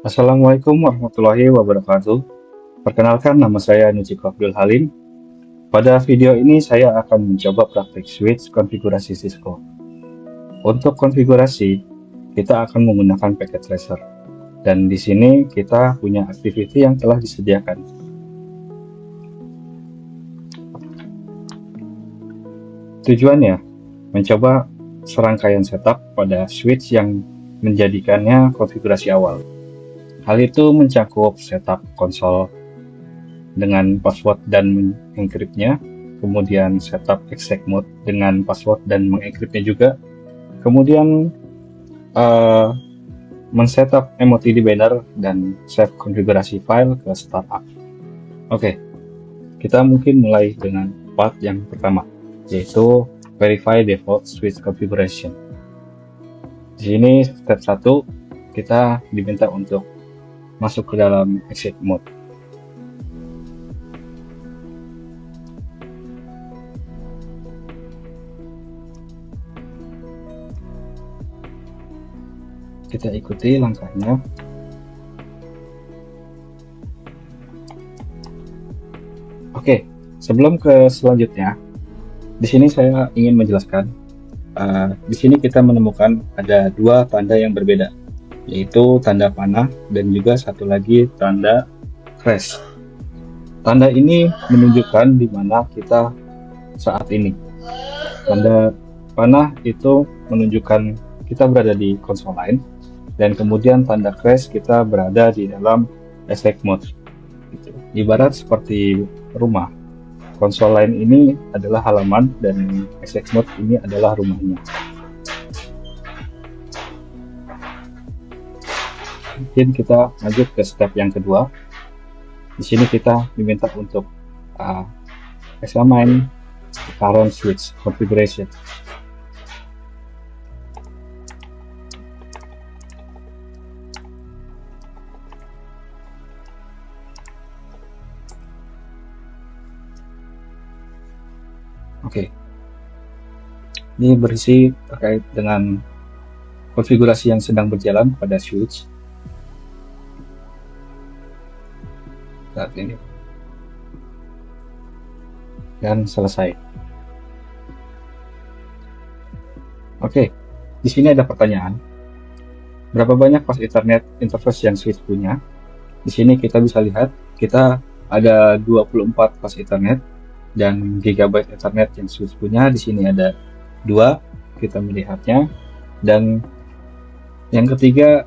Assalamualaikum warahmatullahi wabarakatuh. Perkenalkan, nama saya Nujiko Abdul Halim. Pada video ini saya akan mencoba praktik switch konfigurasi Cisco. Untuk konfigurasi, kita akan menggunakan packet tracer. Dan di sini kita punya activity yang telah disediakan. Tujuannya, mencoba serangkaian setup pada switch yang menjadikannya konfigurasi awal. Hal itu mencakup setup konsol dengan password dan mengencryptnya, kemudian setup exec mode dengan password dan mengencryptnya juga, kemudian men-setup MOTD banner dan save konfigurasi file ke startup. Oke, kita mungkin mulai dengan part yang pertama, yaitu verify default switch configuration. Di sini step 1 kita diminta untuk masuk ke dalam exec mode. Kita ikuti langkahnya. Oke, sebelum ke selanjutnya, di sini saya ingin menjelaskan. Di sini kita menemukan ada dua tanda yang berbeda, yaitu tanda panah dan juga satu lagi tanda crash. Tanda ini menunjukkan di mana kita saat ini. Tanda panah itu menunjukkan kita berada di konsol lain, dan kemudian tanda crash kita berada di dalam exec mode. Ibarat seperti rumah. Konsol lain ini adalah halaman dan exec mode ini adalah rumahnya. Mungkin kita lanjut ke step yang kedua. Di sini kita diminta untuk examine current switch configuration. Oke, ini berisi terkait dengan konfigurasi yang sedang berjalan pada switch saat ini, dan selesai. Oke, di sini ada pertanyaan. Berapa banyak pas Ethernet interface yang switch punya? Di sini kita bisa lihat kita ada 24 pas Ethernet dan gigabyte Ethernet yang switch punya. Di sini ada 2, kita melihatnya. Dan yang ketiga,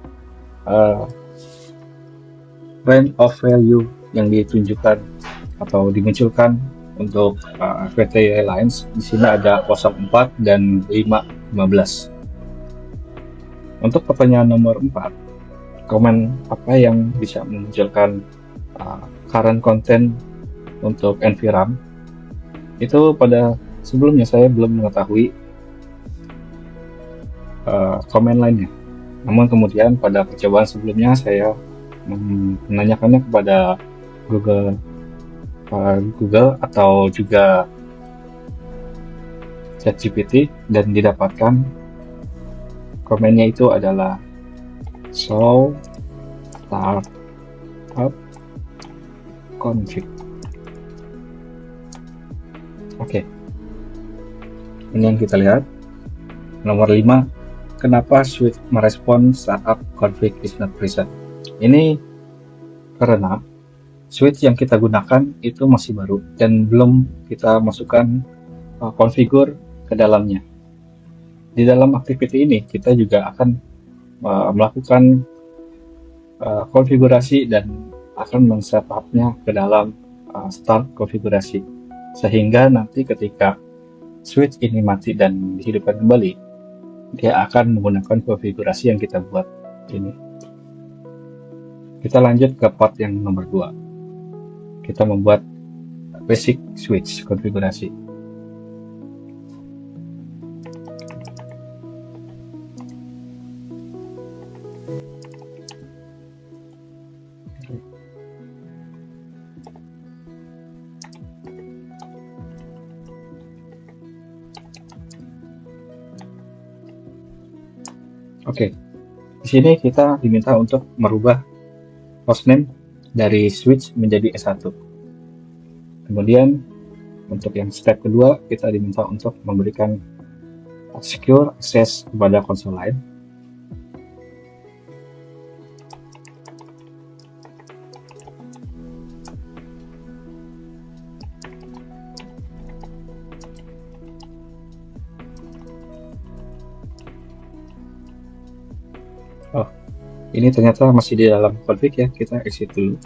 range of value yang ditunjukkan atau dimunculkan untuk VTY lines di sini ada 04 dan 515. Untuk pertanyaan nomor 4, komen apa yang bisa memunculkan current content untuk NVRAM? Itu pada sebelumnya saya belum mengetahui komen lainnya. Namun kemudian pada percobaan sebelumnya saya menanyakannya kepada Google atau juga ChatGPT, dan didapatkan komennya itu adalah show startup config. Oke, ini yang kita lihat. Nomor 5, kenapa switch merespon startup config is not present? Ini karena switch yang kita gunakan itu masih baru dan belum kita masukkan konfigur ke dalamnya. Di dalam activity ini kita juga akan melakukan konfigurasi dan akan men-setupnya ke dalam start konfigurasi, sehingga nanti ketika switch ini mati dan dihidupkan kembali, dia akan menggunakan konfigurasi yang kita buat ini. Kita lanjut ke part yang nomor 2. Kita membuat basic switch konfigurasi. Oke, di sini kita diminta untuk merubah hostname dari switch menjadi S1. Kemudian untuk yang step kedua, kita diminta untuk memberikan secure access kepada konsol lain. Oh, ini ternyata masih di dalam config ya, kita exit dulu.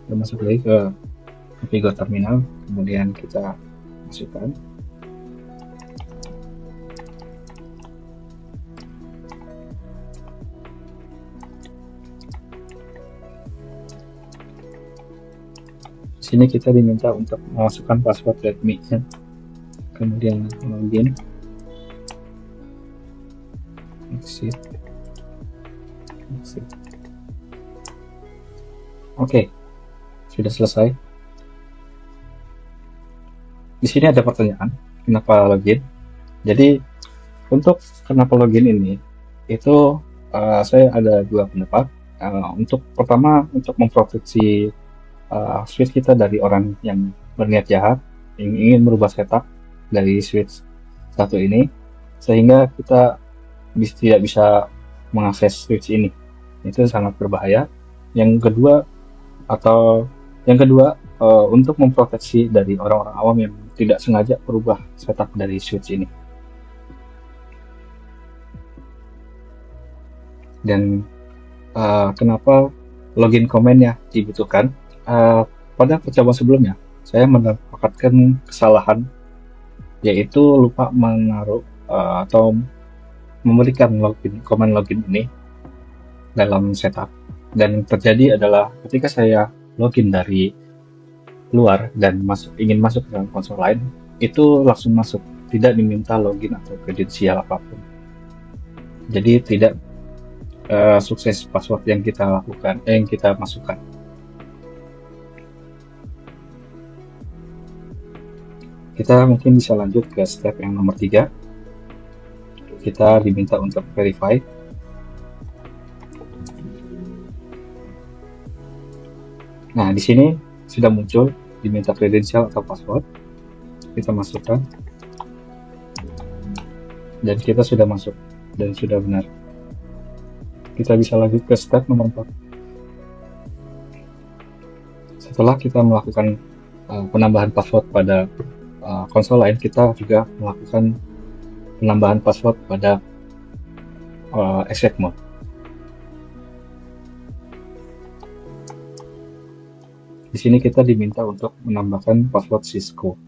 Kita masuk lagi ke configure terminal, kemudian kita masukkan. Di sini kita diminta untuk memasukkan password readme ya. Kemudian login, exit. Oke, sudah selesai. Di sini ada pertanyaan, kenapa login? Jadi untuk kenapa login ini, itu saya ada dua pendapat. Untuk pertama, untuk memproteksi switch kita dari orang yang berniat jahat yang ingin merubah setup dari switch satu ini, sehingga kita tidak bisa mengakses switch ini. Itu sangat berbahaya. Yang kedua, untuk memproteksi dari orang-orang awam yang tidak sengaja merubah setup dari switch ini. Dan kenapa login command-nya dibutuhkan? Pada percobaan sebelumnya, saya mendapatkan kesalahan, yaitu lupa menaruh atau memberikan command login ini dalam setup. Dan yang terjadi adalah ketika saya login dari luar dan ingin masuk ke dalam konsol lain, itu langsung masuk, tidak diminta login atau kredensial apapun. Jadi tidak sukses password yang kita lakukan, yang kita masukkan. Kita mungkin bisa lanjut ke step yang nomor 3. Kita diminta untuk verify. Nah, di sini sudah muncul diminta kredensial atau password. Kita masukkan. Dan kita sudah masuk dan sudah benar. Kita bisa lanjut ke step nomor 4. Setelah kita melakukan penambahan password pada konsol lain, kita juga melakukan penambahan password pada exit mode. Di sini kita diminta untuk menambahkan password Cisco.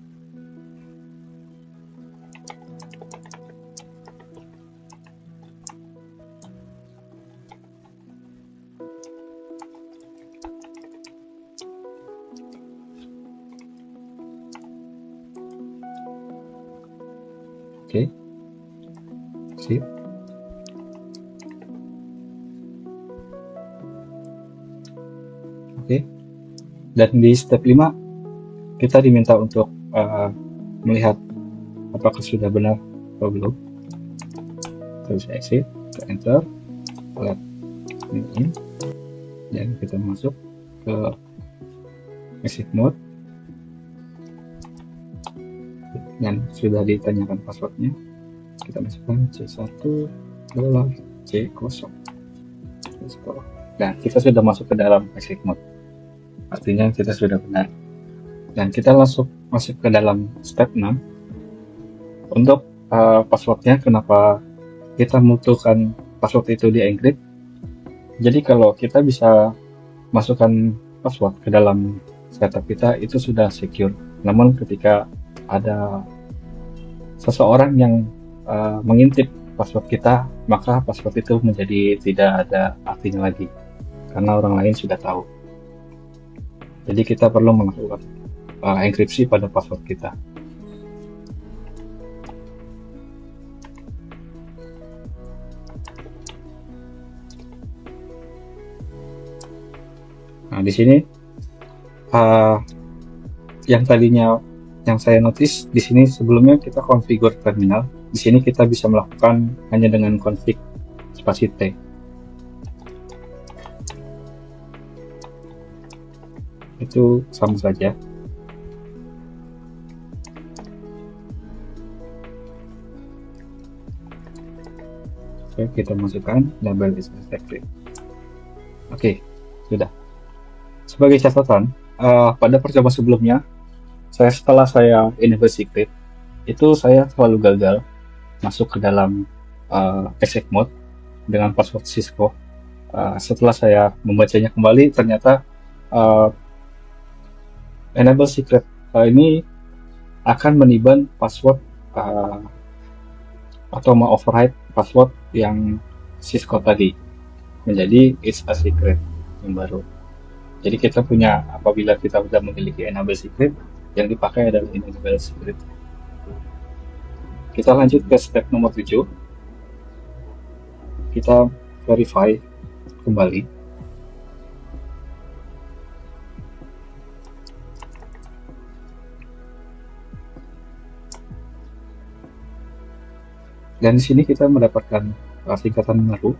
Oke. Sip. Oke. Dan di step 5 kita diminta untuk melihat apakah sudah benar atau belum. Kita bisa exit, kita enter, lihat ini, dan kita masuk ke exit mode, dan sudah ditanyakan passwordnya. Kita masukkan C1 adalah C0. Nah, kita sudah masuk ke dalam exit mode. Artinya kita sudah benar. Dan kita langsung masuk ke dalam step 6. Untuk passwordnya, kenapa kita membutuhkan password itu di encrypt? Jadi kalau kita bisa masukkan password ke dalam setup kita, itu sudah secure. Namun ketika ada seseorang yang mengintip password kita, maka password itu menjadi tidak ada artinya lagi, karena orang lain sudah tahu. Jadi kita perlu melakukan enkripsi pada password kita. Nah, di sini uh, yang tadinya yang saya notice di sini sebelumnya kita configure terminal, di sini kita bisa melakukan hanya dengan config spasi T. Itu sama saja. Oke, kita masukkan label is active. Oke, sudah. Sebagai catatan, pada percobaan sebelumnya, setelah saya enable secret, itu saya selalu gagal masuk ke dalam exec mode dengan password Cisco. Setelah saya membacanya kembali, ternyata uh, enable secret ini akan meniban password atau override password yang Cisco tadi menjadi it's a secret yang baru. Jadi kita punya, apabila kita sudah memiliki enable secret, yang dipakai adalah enable secret. Kita lanjut ke step nomor 7. Kita verify kembali. Dan di sini kita mendapatkan singkatan baru,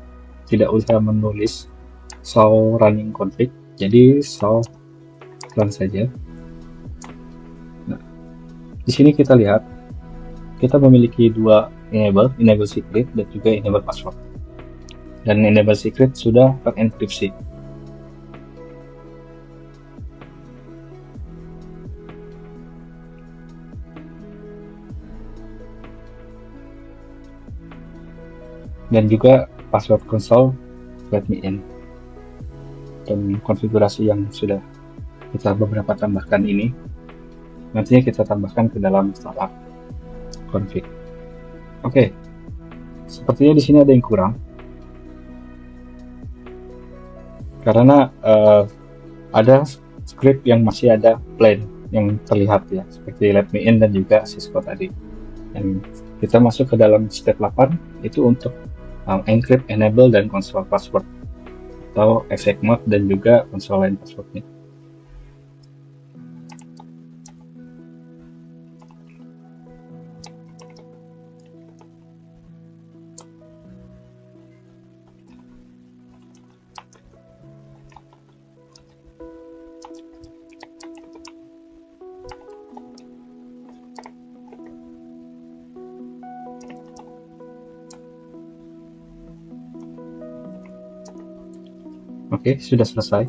tidak usah menulis show running config, jadi show run saja. Nah, di sini kita lihat kita memiliki dua enable secret dan juga enable password. Dan enable secret sudah terenkripsi. Dan juga password console let me in. Dan konfigurasi yang sudah kita beberapa tambahkan ini nantinya kita tambahkan ke dalam startup config. Oke, sepertinya di sini ada yang kurang karena ada script yang masih ada plain yang terlihat ya, seperti let me in dan juga Cisco tadi. Dan kita masuk ke dalam step 8 itu untuk encrypt, enable, dan console password atau exec mode dan juga console line passwordnya. Oke, sudah selesai.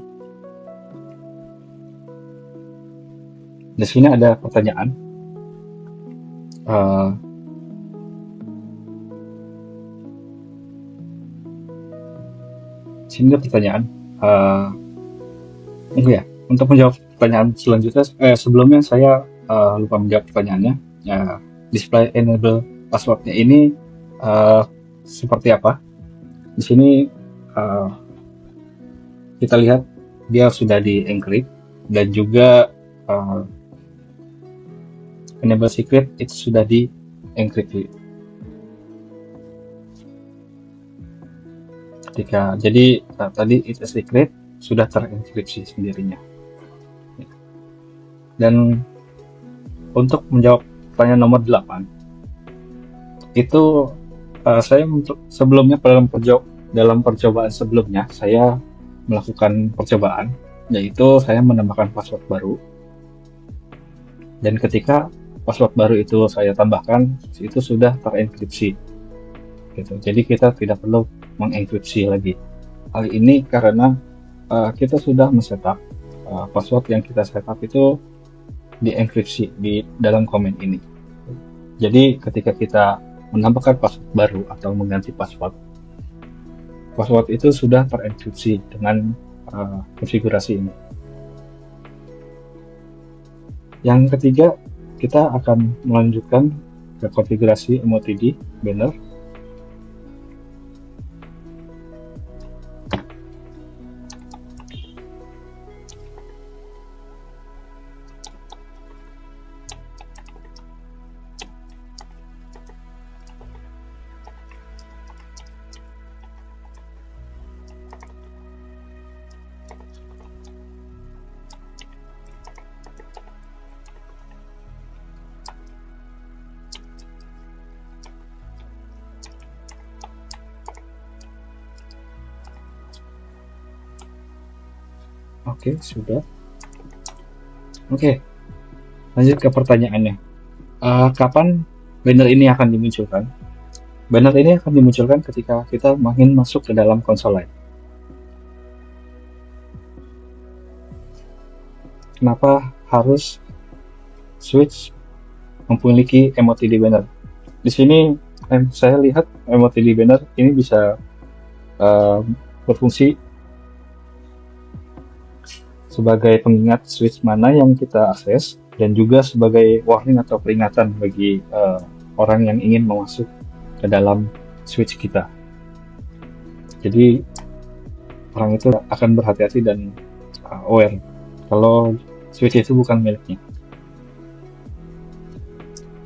Di sini ada pertanyaan. Sini ada pertanyaan. Ya, untuk menjawab pertanyaan selanjutnya, sebelumnya saya lupa menjawab pertanyaannya. Ya, display enable passwordnya ini seperti apa? Di sini kita lihat dia sudah di encrypt dan juga enable secret itu sudah di encrypt. Jadi tadi it's a secret sudah terenkripsi sendirinya. Dan untuk menjawab pertanyaan nomor 8 itu saya untuk sebelumnya dalam percobaan sebelumnya saya melakukan percobaan, yaitu saya menambahkan password baru, dan ketika password baru itu saya tambahkan itu sudah terenkripsi gitu. Jadi kita tidak perlu mengenkripsi lagi. Hal ini karena kita sudah men-setup password yang kita setup itu dienkripsi di dalam komen ini. Jadi ketika kita menambahkan password baru atau mengganti password itu sudah terenkripsi dengan konfigurasi ini. Yang ketiga, kita akan melanjutkan ke konfigurasi MOTD banner. Oke, sudah. Oke, lanjut ke pertanyaannya. Kapan banner ini akan dimunculkan? Banner ini akan dimunculkan ketika kita ingin masuk ke dalam konsol lain. Kenapa harus switch memiliki MOTD banner? Di sini saya lihat MOTD banner ini bisa berfungsi sebagai pengingat switch mana yang kita akses dan juga sebagai warning atau peringatan bagi orang yang ingin masuk ke dalam switch kita. Jadi orang itu akan berhati-hati dan aware kalau switch itu bukan miliknya.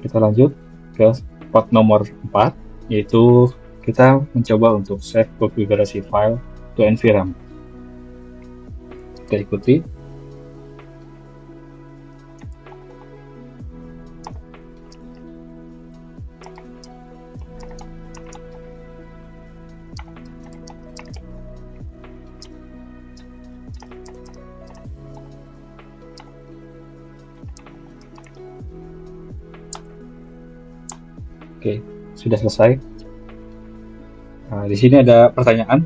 Kita lanjut ke part nomor 4, yaitu kita mencoba untuk save konfigurasi file to environment. Kita ikuti. Oke, sudah selesai. Di sini ada pertanyaan,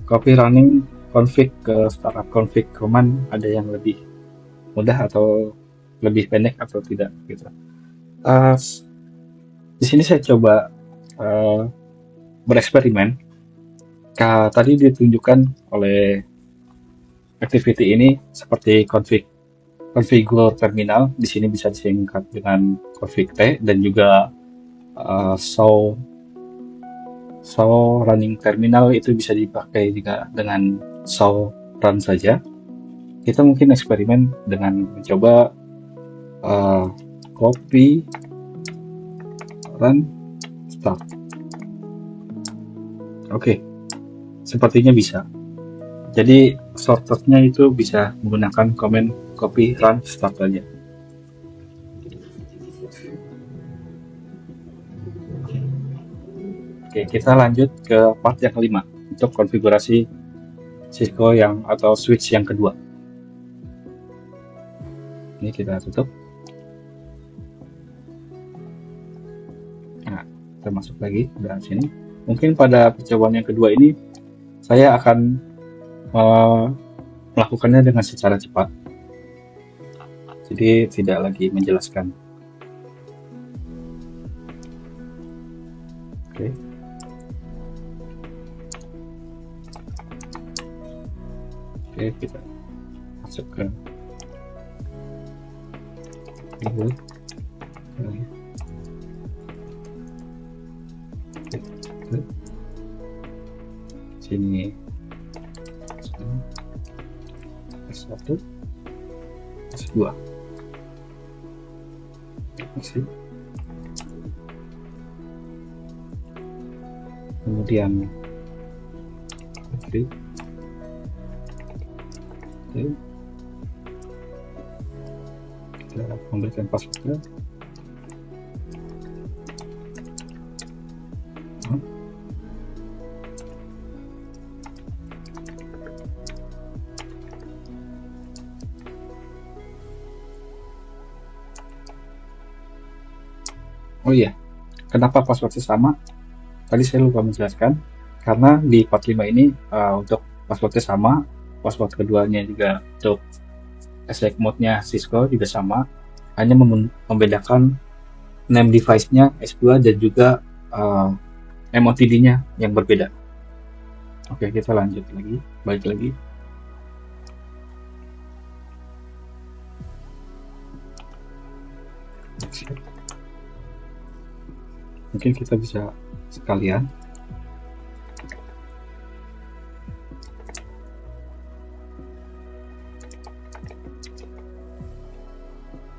copy running config ke startup config command ada yang lebih mudah atau lebih pendek atau tidak gitu. Di sini saya coba bereksperimen. Tadi ditunjukkan oleh activity ini seperti configure terminal. Di sini bisa disingkat dengan config T dan juga show running terminal itu bisa dipakai juga dengan show run saja. Kita mungkin eksperimen dengan mencoba copy run start. Oke, sepertinya bisa. Jadi shortcutnya itu bisa menggunakan command copy run start saja. Oke, kita lanjut ke part yang kelima untuk konfigurasi Cisco atau switch yang kedua. Ini kita tutup. Nah, kita masuk lagi ke dalam sini. Mungkin pada percobaan yang kedua ini saya akan melakukannya dengan secara cepat. Jadi tidak lagi menjelaskan. Oke. Oke, kita masuk ke sini S1 S2 kemudian kita memberikan password. Oh iya, kenapa passwordnya sama? Tadi saya lupa menjelaskan, karena di part 5 ini untuk passwordnya sama, password keduanya juga untuk exec mode-nya Cisco juga sama, hanya membedakan name device-nya S2 dan juga MOTD-nya yang berbeda. Oke, kita lanjut lagi, balik lagi. Mungkin kita bisa sekalian.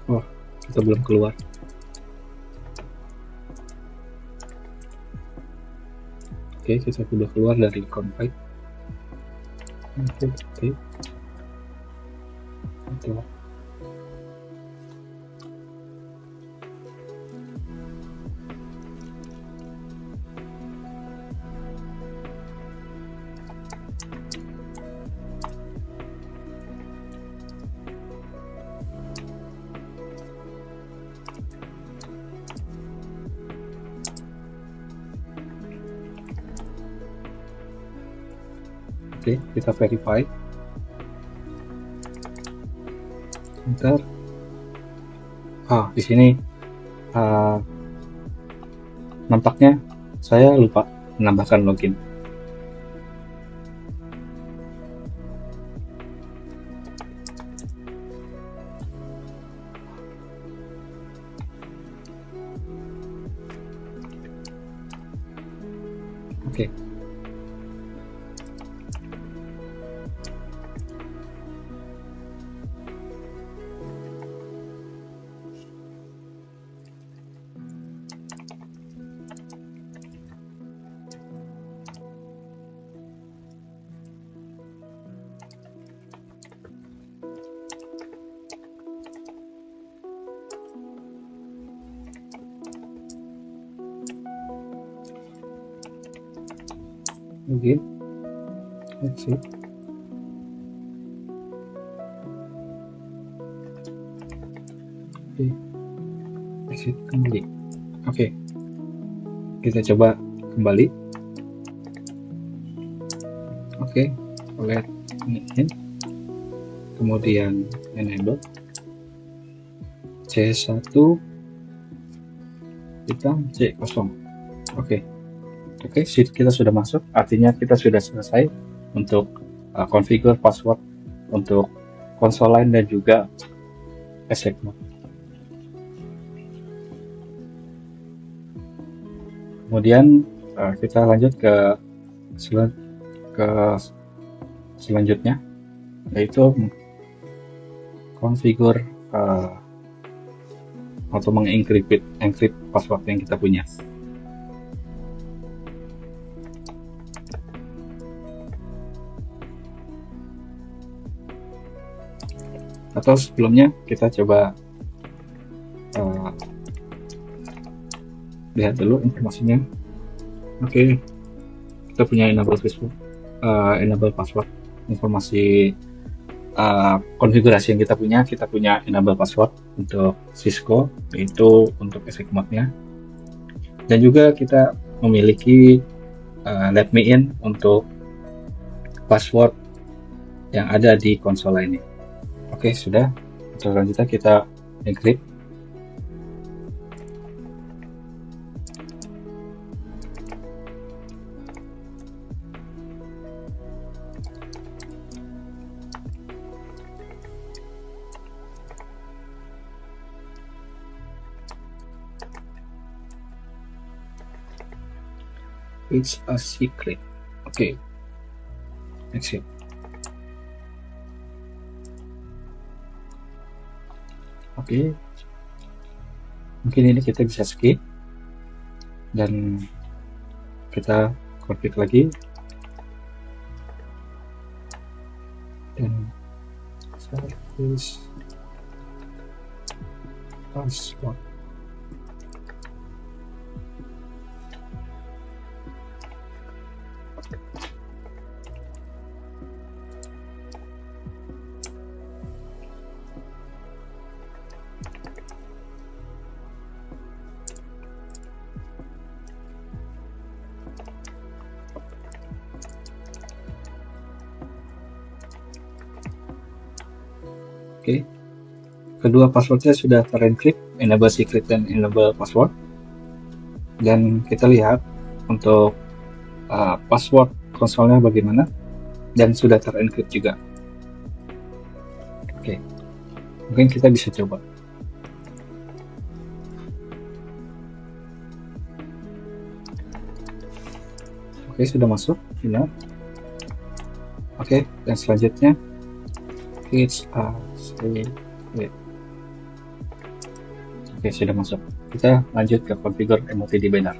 Oh, kita belum keluar. Oke, kita sudah keluar dari config. Oke. Oke, kita verify. Enter. Di sini uh, nampaknya saya lupa menambahkan login. Oke. Login. Exit. Oke. Exit kembali. Oke. Kita coba kembali. Oke. Let me in. Kemudian enable. C1 kita C0. Oke. Oke, kita sudah masuk, artinya kita sudah selesai untuk configure password untuk konsol lain dan juga ESC-Mode. Kemudian kita lanjut ke selanjutnya, yaitu configure atau mengencrypt password yang kita punya. Atau sebelumnya kita coba lihat dulu informasinya. Oke, kita punya enable Facebook, enable password, informasi konfigurasi yang kita punya enable password untuk Cisco, yaitu untuk ESC-Mode-nya, dan juga kita memiliki let me in untuk password yang ada di konsol ini. Oke, sudah. Selanjutnya kita encrypt. It's a secret. Oke. Exit. Oke. Mungkin ini kita bisa skip dan kita config lagi dan service password. Oke, kedua passwordnya sudah terencrypt, enable secret dan enable password. Dan kita lihat untuk password konsolnya bagaimana, dan sudah terencrypt juga. Oke, mungkin kita bisa coba. Oke, sudah masuk, benar. Oke, dan selanjutnya it's a secret. Oke, sudah masuk. Kita lanjut ke configure MOTD banner.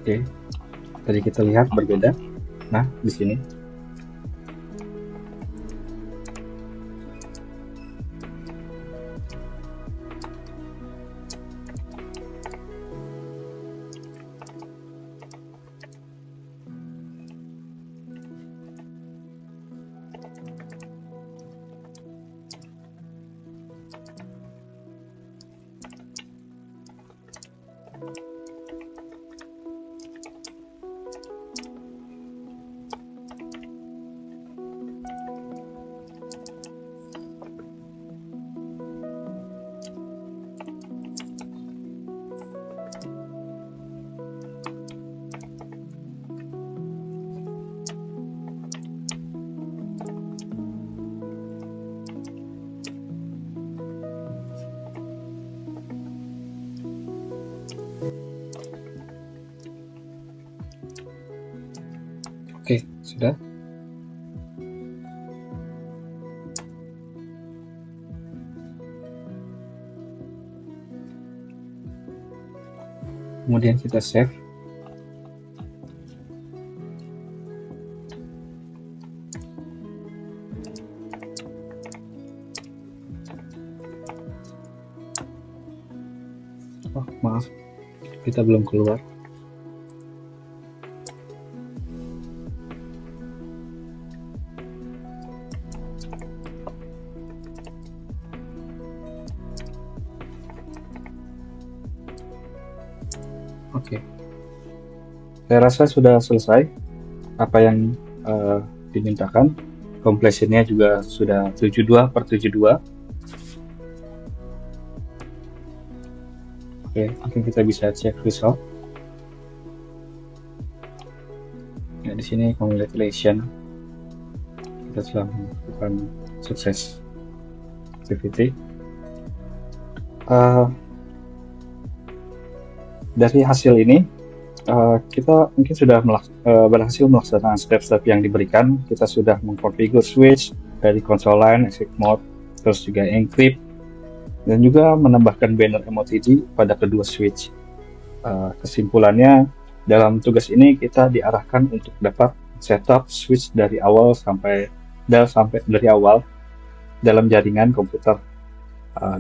Oke, tadi kita lihat berbeda. Nah, di sini. Oke, sudah. Kemudian kita save. Oh, maaf, kita belum keluar. Oke, saya rasa sudah selesai apa yang dimintakan. Completionnya juga sudah 72/72. Oke, mungkin kita bisa cek result. Ya, di sini congratulations, kita telah melakukan sukses activity. Dari hasil ini, kita mungkin sudah berhasil melaksanakan step-step yang diberikan. Kita sudah mengkonfigur switch dari konsol line, exit mode, terus juga encrypt, dan juga menambahkan banner MOTD pada kedua switch. Kesimpulannya, dalam tugas ini kita diarahkan untuk dapat setup switch dari awal sampai dari awal dalam jaringan komputer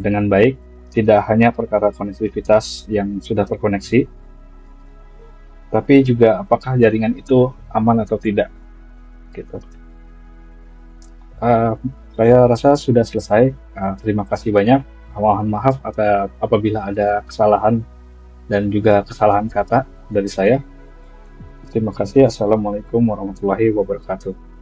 dengan baik. Tidak hanya perkara konektivitas yang sudah terkoneksi, tapi juga apakah jaringan itu aman atau tidak, gitu. Saya rasa sudah selesai. Terima kasih banyak. Mohon maaf apabila ada kesalahan dan juga kesalahan kata dari saya. Terima kasih. Assalamualaikum warahmatullahi wabarakatuh.